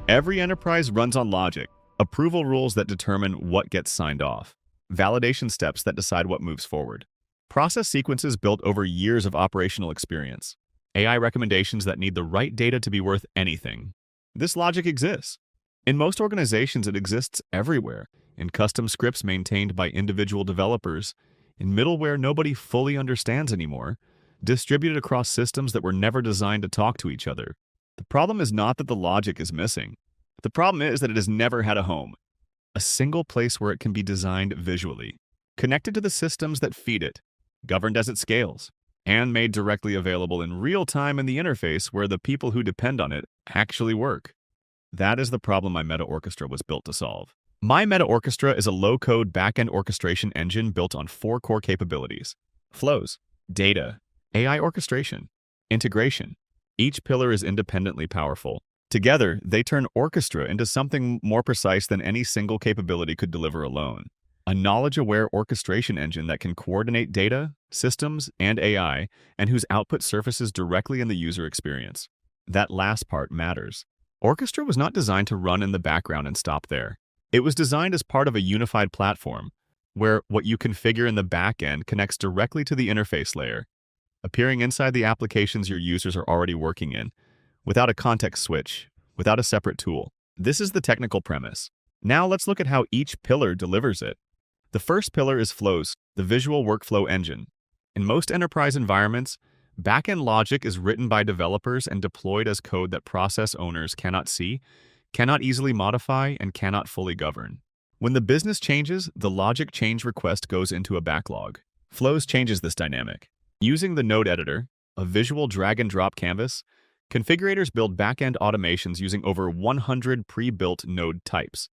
Every enterprise runs on logic, approval rules that determine what gets signed off, validation steps that decide what moves forward, process sequences built over years of operational experience, AI recommendations that need the right data to be worth anything. This logic exists. In most organizations, it exists everywhere, in custom scripts maintained by individual developers, in middleware nobody fully understands anymore, distributed across systems that were never designed to talk to each other. The problem is not that the logic is missing. The problem is that it has never had a home, a single place where it can be designed visually, connected to the systems that feed it, governed as it scales, and made directly available in real time in the interface where the people who depend on it actually work. That is the problem myMeta Orchestra was built to solve. myMeta Orchestra is a low-code backend orchestration engine built on 4 core capabilities: flows, data, AI orchestration, integration. Each pillar is independently powerful. Together, they turn Orchestra into something more precise than any single capability could deliver alone. A knowledge-aware orchestration engine that can coordinate data, systems, and AI, and whose output surfaces directly in the user experience. That last part matters. Orchestra was not designed to run in the background and stop there. It was designed as part of a unified platform, where what you configure in the backend connects directly to the interface layer, appearing inside the applications your users are already working in, without a context switch, without a separate tool. This is the technical premise. Now let's look at how each pillar delivers it. The first pillar is flows, the visual workflow engine. In most enterprise environments, backend logic is written by developers and deployed as code that process owners cannot see, cannot easily modify, and cannot fully govern. When the business changes, the logic change request goes into a backlog. Flows changes this dynamic. Using the node editor, a visual drag-and-drop canvas, configurators build backend automations using over 100 pre-built node types.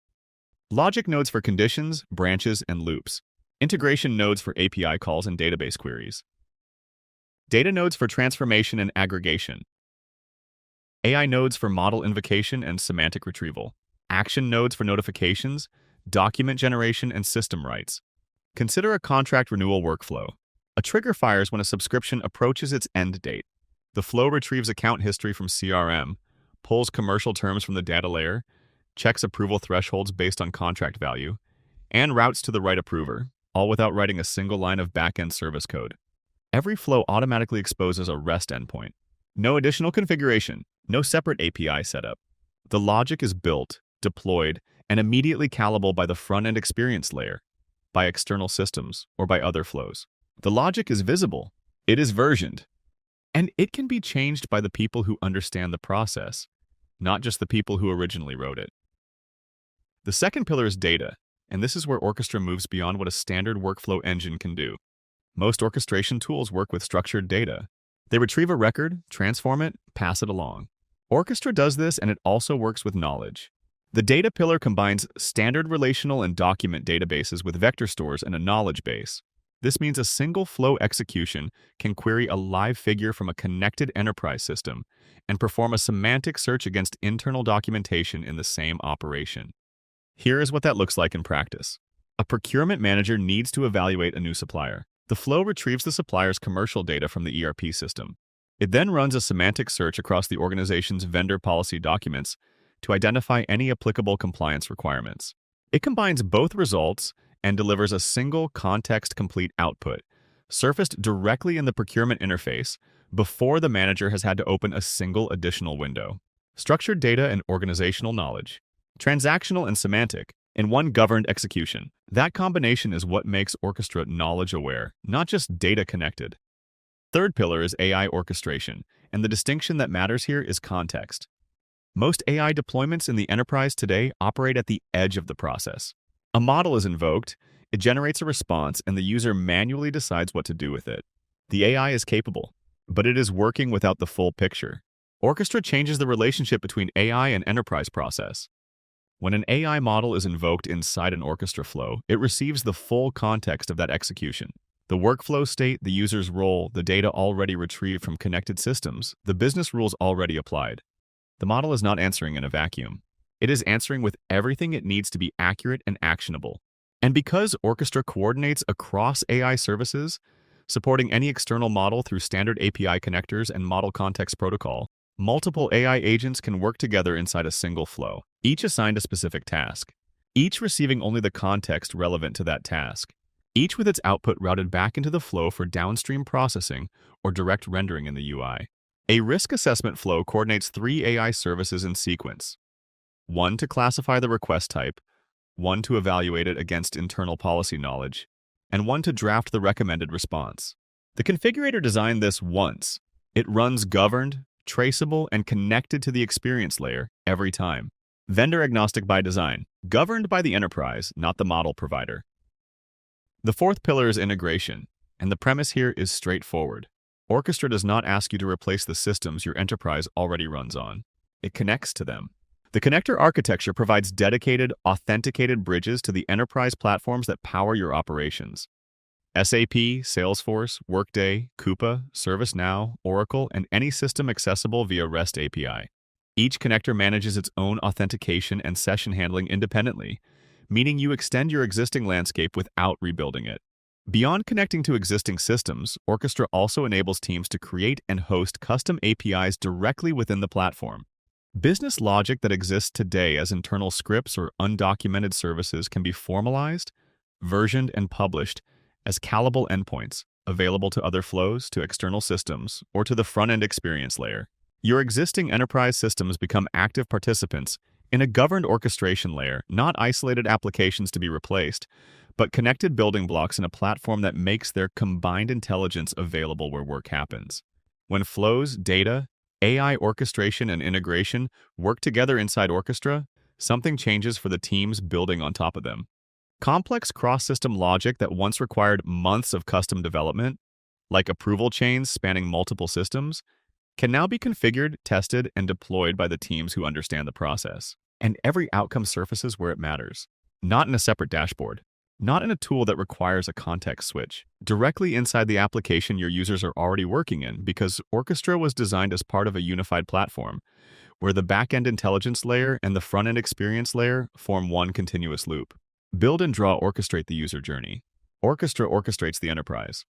Logic nodes for conditions, branches, and loops. Integration nodes for API calls and database queries. Data nodes for transformation and aggregation. AI nodes for model invocation and semantic retrieval. Action nodes for notifications, document generation, and system rights. Consider a contract renewal workflow. A trigger fires when a subscription approaches its end date. The flow retrieves account history from CRM, pulls commercial terms from the data layer, checks approval thresholds based on contract value, and routes to the right approver, all without writing a single line of backend service code. Every flow automatically exposes a REST endpoint. No additional configuration, no separate API setup. The logic is built, deployed, and immediately callable by the front-end experience layer, by external systems, or by other flows. The logic is visible, it is versioned, and it can be changed by the people who understand the process, not just the people who originally wrote it. The second pillar is data, and this is where Orchestra moves beyond what a standard workflow engine can do. Most orchestration tools work with structured data. They retrieve a record, transform it, pass it along. Orchestra does this, and it also works with knowledge. The data pillar combines standard relational and document databases with vector stores and a knowledge base. This means a single flow execution can query a live figure from a connected enterprise system and perform a semantic search against internal documentation in the same operation. Here is what that looks like in practice. A procurement manager needs to evaluate a new supplier. The flow retrieves the supplier's commercial data from the ERP system. It then runs a semantic search across the organization's vendor policy documents to identify any applicable compliance requirements. It combines both results and delivers a single context-complete output, surfaced directly in the procurement interface before the manager has had to open a single additional window. Structured data and organizational knowledge. Transactional and semantic in one governed execution. That combination is what makes Orchestra knowledge-aware, not just data-connected. Third pillar is AI orchestration, and the distinction that matters here is context. Most AI deployments in the enterprise today operate at the edge of the process. A model is invoked, it generates a response, and the user manually decides what to do with it. The AI is capable, but it is working without the full picture. Orchestra changes the relationship between AI and enterprise process. When an AI model is invoked inside an Orchestra flow, it receives the full context of that execution. The workflow state, the user's role, the data already retrieved from connected systems, the business rules already applied. The model is not answering in a vacuum. It is answering with everything it needs to be accurate and actionable. And because Orchestra coordinates across AI services, supporting any external model through standard API connectors and model context protocol, Multiple AI agents can work together inside a single flow, each assigned a specific task, each receiving only the context relevant to that task, each with its output routed back into the flow for downstream processing or direct rendering in the UI. A risk assessment flow coordinates 3 AI services in sequence: one to classify the request type, one to evaluate it against internal policy knowledge, and one to draft the recommended response. The configurator designed this once. It runs governed, traceable, and connected to the experience layer every time. Vendor agnostic by design, governed by the enterprise, not the model provider. The fourth pillar is integration, and the premise here is straightforward. Orchestra does not ask you to replace the systems your enterprise already runs on. It connects to them. The connector architecture provides dedicated, authenticated bridges to the enterprise platforms that power your operations. SAP, Salesforce, Workday, Coupa, ServiceNow, Oracle, and any system accessible via REST API. Each connector manages its own authentication and session handling independently, meaning you extend your existing landscape without rebuilding it. Beyond connecting to existing systems, Orchestra also enables teams to create and host custom APIs directly within the platform. Business logic that exists today as internal scripts or undocumented services can be formalized, versioned, and published as callable endpoints, available to other flows, to external systems, or to the front-end experience layer. Your existing enterprise systems become active participants in a governed orchestration layer, not isolated applications to be replaced, but connected building blocks in a platform that makes their combined intelligence available where work happens. When flows, data, AI orchestration, and integration work together inside Orchestra, something changes for the teams building on top of them. Complex cross-system logic that once required months of custom development, like approval chains spanning multiple systems, can now be configured, tested, and deployed by the teams who understand the process. And every outcome surfaces where it matters, not in a separate dashboard, not in a tool that requires a context switch, directly inside the application your users are already working in, because Orchestra was designed as part of a unified platform, where the backend intelligence layer and the front-end experience layer form one continuous loop. Build and draw orchestrate the user journey. Orchestra orchestrates the enterprise.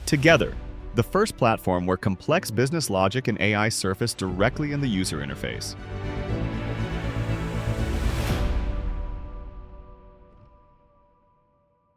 Together, the first platform where complex business logic and AI surface directly in the user interface.